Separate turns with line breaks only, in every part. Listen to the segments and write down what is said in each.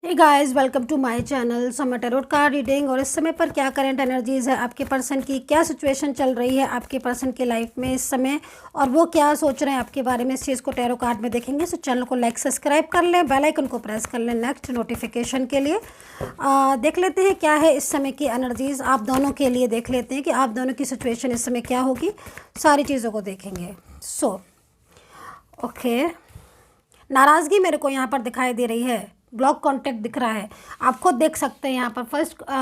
Hey guys, welcome to my channel summer tarot card reading. और इस समय पर क्या करंट एनर्जीज है आपके पर्सन की, क्या सिचुएशन चल रही है आपके पर्सन की लाइफ में इस समय, और वो क्या सोच रहे हैं आपके बारे में, इस चीज़ को टैरो कार्ड में देखेंगे। सो चैनल को लाइक सब्सक्राइब कर लें, बेल आइकन को प्रेस कर लें नेक्स्ट नोटिफिकेशन के लिए। देख लेते हैं क्या है इस समय की एनर्जीज आप दोनों के लिए। देख लेते हैं कि आप दोनों की सिचुएशन इस समय क्या होगी, सारी चीज़ों को देखेंगे। सो ओके, नाराज़गी मेरे को यहाँ पर दिखाई दे रही है, ब्लॉक कॉन्टैक्ट दिख रहा है। आप खुद देख सकते हैं यहाँ पर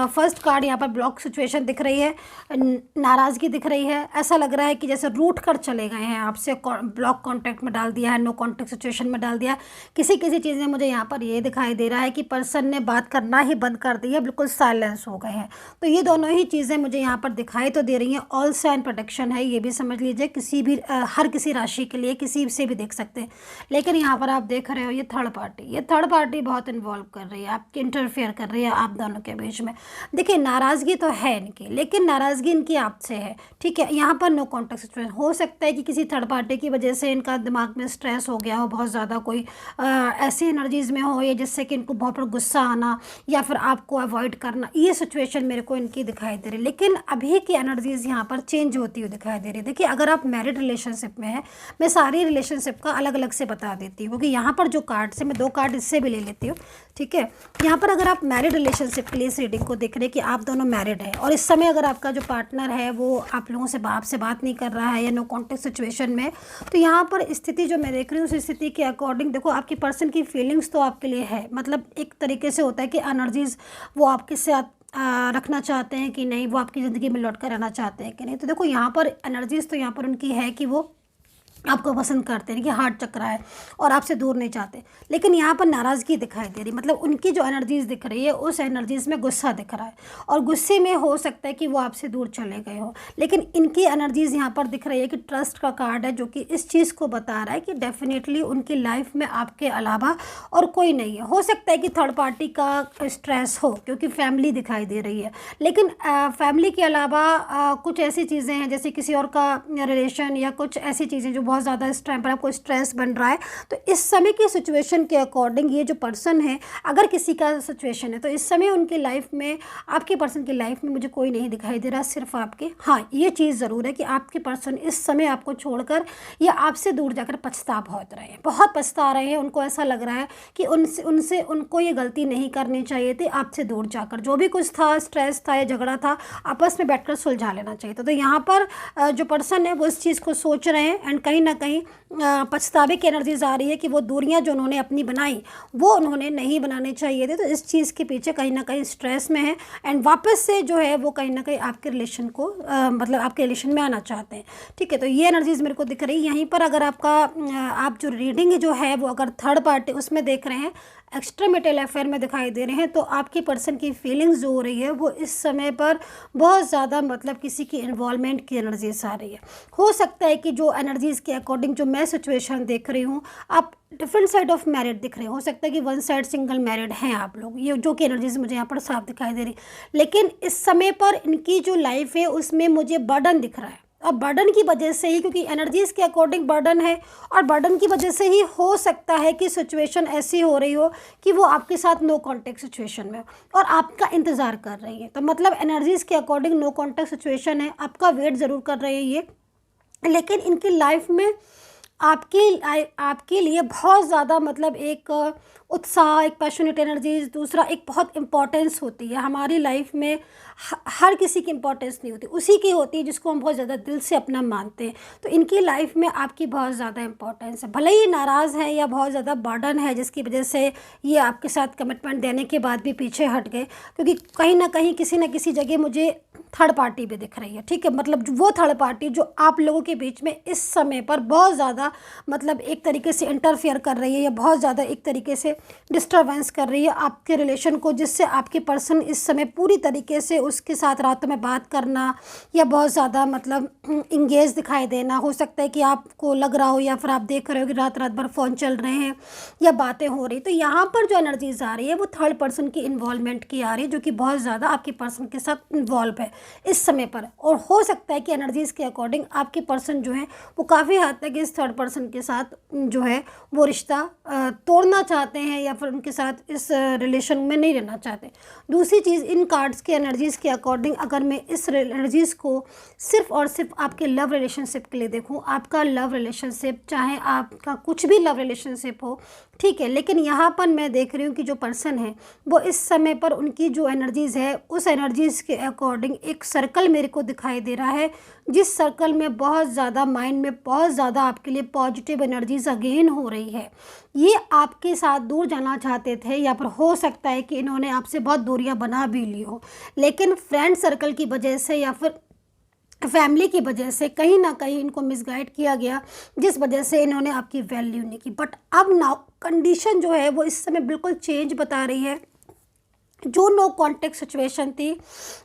फर्स्ट कार्ड यहाँ पर ब्लॉक सिचुएशन दिख रही है, नाराज़गी दिख रही है। ऐसा लग रहा है कि जैसे रूठ कर चले गए हैं आपसे, ब्लॉक कॉन्टैक्ट में डाल दिया है, नो कॉन्टैक्ट सिचुएशन में डाल दिया है। किसी चीज़ में मुझे यहाँ पर ये दिखाई दे रहा है कि पर्सन ने बात करना ही बंद कर दी है, बिल्कुल साइलेंस हो गए हैं। तो ये दोनों ही चीज़ें मुझे यहाँ पर दिखाई तो दे रही हैं। ऑल साइन प्रोटेक्शन है, ये भी समझ लीजिए, किसी भी हर किसी राशि के लिए किसी से भी देख सकते हैं। लेकिन यहाँ पर आप देख रहे हो ये थर्ड पार्टी बहुत इन्वॉल्व कर रही है, आपकी इंटरफेयर कर रही है आप दोनों के बीच में। देखिए, नाराज़गी तो है इनकी, लेकिन नाराज़गी इनकी आपसे है, ठीक है। यहाँ पर नो कॉन्टैक्ट सिचुएशन हो सकता है कि किसी थर्ड पार्टी की वजह से इनका दिमाग में स्ट्रेस हो गया हो, बहुत ज़्यादा कोई ऐसी एनर्जीज़ में हो, या जिससे कि इनको बहुत गुस्सा आना या फिर आपको अवॉइड करना, ये सिचुएशन मेरे को इनकी दिखाई दे रही है। लेकिन अभी की एनर्जीज़ यहाँ पर चेंज होती हुई दिखाई दे रही है। देखिए, अगर आप मैरिड रिलेशनशिप में है, मैं सारी रिलेशनशिप का अलग अलग से बता देती हूँ, क्योंकि यहाँ पर जो कार्ड से मैं 2 कार्ड इससे भी ले लेती हूँ, ठीक है। यहाँ पर अगर आप मैरिड रिलेशनशिप के लिए इस रीडिंग को देख रहे हैं कि आप दोनों मैरिड हैं, और इस समय अगर आपका जो पार्टनर है वो आप लोगों से आपसे बात नहीं कर रहा है या नो कॉन्टेक्ट सिचुएशन में, तो यहाँ पर स्थिति जो मैं देख रही हूँ उस स्थिति के अकॉर्डिंग देखो, आपकी पर्सन की फीलिंग्स तो आपके लिए है, मतलब एक तरीके से होता है कि एनर्जीज वो आपके साथ रखना चाहते हैं कि नहीं, वो आपकी ज़िंदगी में लौट कर रहना चाहते हैं कि नहीं। तो देखो, यहाँ पर एनर्जीज तो यहाँ पर उनकी है कि वो आपको पसंद करते हैं, कि हार्ट चक्रा है और आपसे दूर नहीं चाहते। लेकिन यहाँ पर नाराज़गी दिखाई दे रही, मतलब उनकी जो एनर्जीज़ दिख रही है उस एनर्जीज़ में गुस्सा दिख रहा है, और गुस्से में हो सकता है कि वो आपसे दूर चले गए हो। लेकिन इनकी एनर्जीज़ यहाँ पर दिख रही है कि ट्रस्ट का कार्ड है, जो कि इस चीज़ को बता रहा है कि डेफिनेटली उनकी लाइफ में आपके अलावा और कोई नहीं है। हो सकता है कि थर्ड पार्टी का स्ट्रेस हो, क्योंकि फैमिली दिखाई दे रही है। लेकिन फैमिली के अलावा कुछ ऐसी चीज़ें हैं, जैसे किसी और का रिलेशन या कुछ ऐसी चीज़ें जो बहुत ज़्यादा इस टाइम पर आपको स्ट्रेस बन रहा है। तो इस समय की सिचुएशन के अकॉर्डिंग ये जो पर्सन है, अगर किसी का सिचुएशन है, तो इस समय उनकी लाइफ में, आपके पर्सन की लाइफ में मुझे कोई नहीं दिखाई दे रहा, सिर्फ आपके। हाँ, ये चीज़ ज़रूर है कि आपके पर्सन इस समय आपको छोड़कर या आपसे दूर जाकर पछता बहुत रहे हैं, बहुत पछता रहे हैं। उनको ऐसा लग रहा है कि उनसे उनको ये गलती नहीं करनी चाहिए थी, आपसे दूर जाकर जो भी कुछ था, स्ट्रेस था या झगड़ा था, आपस में बैठकर सुलझा लेना चाहिए था। तो यहाँ पर जो पर्सन है वो इस चीज़ को सोच रहे हैं, एंड कहीं ना कहीं पछतावे की एनर्जीज आ रही है कि वो दूरियां जो उन्होंने अपनी बनाई वो उन्होंने नहीं बनानी चाहिए थी। तो इस चीज़ के पीछे कहीं ना कहीं स्ट्रेस में है, एंड वापस से जो है वो कहीं ना कहीं आपके रिलेशन को मतलब आपके रिलेशन में आना चाहते हैं, ठीक है। तो ये एनर्जीज मेरे को दिख रही है। यहीं पर अगर आपका आप जो रीडिंग जो है वो अगर थर्ड पार्टी उसमें देख रहे हैं, एक्स्ट्रा मेटल अफेयर में दिखाई दे रहे हैं, तो आपकी पर्सन की फीलिंग्स जो हो रही है वो इस समय पर बहुत ज़्यादा, मतलब किसी की इन्वॉल्वमेंट की एनर्जीज आ रही है। हो सकता है कि जो एनर्जीज़ के अकॉर्डिंग जो मैं सिचुएशन देख रही हूँ, आप डिफरेंट साइड ऑफ मैरिड दिख रहे हो सकता है कि वन साइड सिंगल मैरिड हैं आप लोग, ये जो कि एनर्जीज मुझे यहाँ पर साफ दिखाई दे रही। लेकिन इस समय पर इनकी जो लाइफ है उसमें मुझे बर्डन दिख रहा है, और बर्डन की वजह से ही, क्योंकि एनर्जीज़ के अकॉर्डिंग बर्डन है, और बर्डन की वजह से ही हो सकता है कि सिचुएशन ऐसी हो रही हो कि वो आपके साथ नो कॉन्टैक्ट सिचुएशन में और आपका इंतज़ार कर रही है। तो मतलब एनर्जीज़ के अकॉर्डिंग नो कॉन्टैक्ट सिचुएशन है, आपका वेट ज़रूर कर रही है ये। लेकिन इनकी लाइफ में आपके लिए बहुत ज़्यादा, मतलब एक उत्साह, एक पैशनेट एनर्जीज, दूसरा एक बहुत इम्पोर्टेंस होती है हमारी लाइफ में। हर किसी की इम्पोर्टेंस नहीं होती, उसी की होती है जिसको हम बहुत ज़्यादा दिल से अपना मानते हैं। तो इनकी लाइफ में आपकी बहुत ज़्यादा इम्पोर्टेंस है, भले ही नाराज़ हैं या बहुत ज़्यादा बर्डन है, जिसकी वजह से ये आपके साथ कमिटमेंट देने के बाद भी पीछे हट गए, क्योंकि कहीं ना कहीं किसी न किसी जगह मुझे थर्ड पार्टी भी दिख रही है, ठीक है। मतलब वो थर्ड पार्टी जो आप लोगों के बीच में इस समय पर बहुत ज़्यादा, मतलब एक तरीके से इंटरफेयर कर रही है, या बहुत ज़्यादा एक तरीके से डिस्टर्बेंस कर रही है आपके रिलेशन को, जिससे आपके पर्सन इस समय पूरी तरीके से उसके साथ रातों में बात करना या बहुत ज़्यादा मतलब इंगेज दिखाई देना। हो सकता है कि आपको लग रहा हो या फिर आप देख रहे हो कि रात रात भर फ़ोन चल रहे हैं या बातें हो रही। तो यहाँ पर जो एनर्जीज आ रही है वो थर्ड पर्सन की इन्वॉल्वमेंट की आ रही है, जो कि बहुत ज़्यादा आपके पर्सन के साथ इन्वॉल्व है। इस समय पर। और हो सकता है कि एनर्जीज़ के अकॉर्डिंग आपके पर्सन जो है वो काफ़ी हद तक इस थर्ड पर्सन के साथ जो है वो रिश्ता तोड़ना चाहते हैं या फिर उनके साथ इस रिलेशन में नहीं रहना चाहते। दूसरी चीज़, इन कार्ड्स के एनर्जीज़ के अकॉर्डिंग अगर मैं इस एनर्जीज़ को सिर्फ और सिर्फ आपके लव रिलेशनशिप के लिए देखूं, आपका लव रिलेशनशिप चाहे आपका कुछ भी लव रिलेशनशिप हो, ठीक है, लेकिन यहाँ पर मैं देख रही हूँ कि जो पर्सन है वो इस समय पर उनकी जो एनर्जीज़ है उस एनर्जीज़ के अकॉर्डिंग एक सर्कल मेरे को दिखाई दे रहा है, जिस सर्कल में बहुत ज़्यादा माइंड में बहुत ज़्यादा आपके लिए पॉजिटिव एनर्जीज अगेन हो रही है। ये आपके साथ दूर जाना चाहते थे या फिर हो सकता है कि इन्होंने आपसे बहुत दूरियां बना भी ली हो, लेकिन फ्रेंड सर्कल की वजह से या फिर फैमिली की वजह से कहीं ना कहीं इनको मिसगाइड किया गया, जिस वजह से इन्होंने आपकी वैल्यू नहीं की। बट अब नाउ कंडीशन जो है वो इस समय बिल्कुल चेंज बता रही है। जो नो कांटेक्ट सिचुएशन थी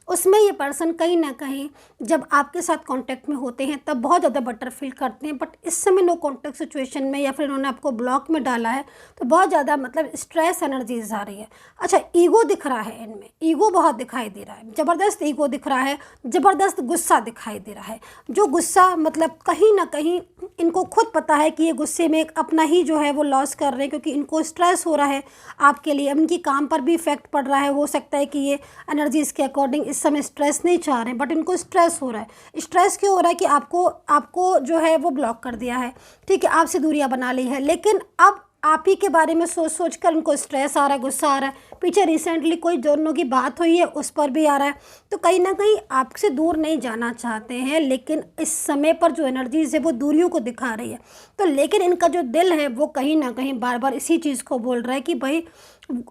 उसमें ये पर्सन कहीं ना कहीं जब आपके साथ कांटेक्ट में होते हैं तब बहुत ज़्यादा बेटर फील करते हैं, बट इस समय नो कांटेक्ट सिचुएशन में या फिर इन्होंने आपको ब्लॉक में डाला है तो बहुत ज़्यादा मतलब स्ट्रेस एनर्जीज आ रही है। अच्छा, ईगो दिख रहा है, इनमें ईगो बहुत दिखाई दे रहा है, ज़बरदस्त ईगो दिख रहा है, ज़बरदस्त गुस्सा दिखाई दे रहा है। जो गुस्सा मतलब कहीं ना कहीं इनको खुद पता है कि ये गुस्से में अपना ही जो है वो लॉस कर रहे हैं, क्योंकि इनको स्ट्रेस हो रहा है आपके लिए, इनकी काम पर भी इफेक्ट पड़ रहा है। हो सकता है कि ये एनर्जीज़ के अकॉर्डिंग इस समय स्ट्रेस नहीं चाह रहे हैं, बट इनको स्ट्रेस हो रहा है। स्ट्रेस क्यों हो रहा है कि आपको जो है वो ब्लॉक कर दिया है, ठीक है, आपसे दूरियां बना ली है, लेकिन अब आप ही के बारे में सोच सोच कर उनको स्ट्रेस आ रहा है, गुस्सा आ रहा है। पीछे रिसेंटली कोई दोनों की बात हुई है उस पर भी आ रहा है, तो कहीं ना कहीं आपसे दूर नहीं जाना चाहते हैं, लेकिन इस समय पर जो एनर्जीज़ है वो दूरियों को दिखा रही है। तो लेकिन इनका जो दिल है वो कहीं ना कहीं बार बार इसी चीज़ को बोल रहा है कि भाई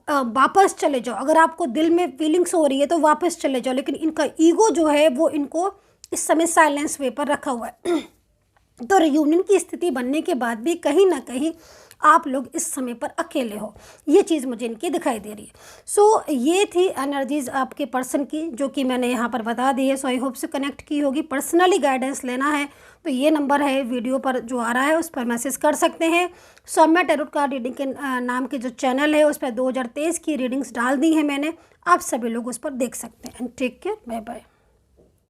वापस चले जाओ। अगर आपको दिल में फीलिंग्स हो रही है तो वापस चले जाओ, लेकिन इनका ईगो जो है वो इनको इस समय साइलेंस वे पर रखा हुआ है। तो रियूनियन की स्थिति बनने के बाद भी कहीं ना कहीं आप लोग इस समय पर अकेले हो, ये चीज़ मुझे इनकी दिखाई दे रही है। सो ये थी एनर्जीज़ आपके पर्सन की जो कि मैंने यहाँ पर बता दी है। सो आई होप से कनेक्ट की होगी। पर्सनली गाइडेंस लेना है तो ये नंबर है वीडियो पर जो आ रहा है उस पर मैसेज कर सकते हैं। सौम्या टैरोट कार्ड रीडिंग के नाम के जो चैनल है उस पर 2023 की रीडिंग्स डाल दी है मैंने, आप सभी लोग उस पर देख सकते हैं। Take care, bye bye.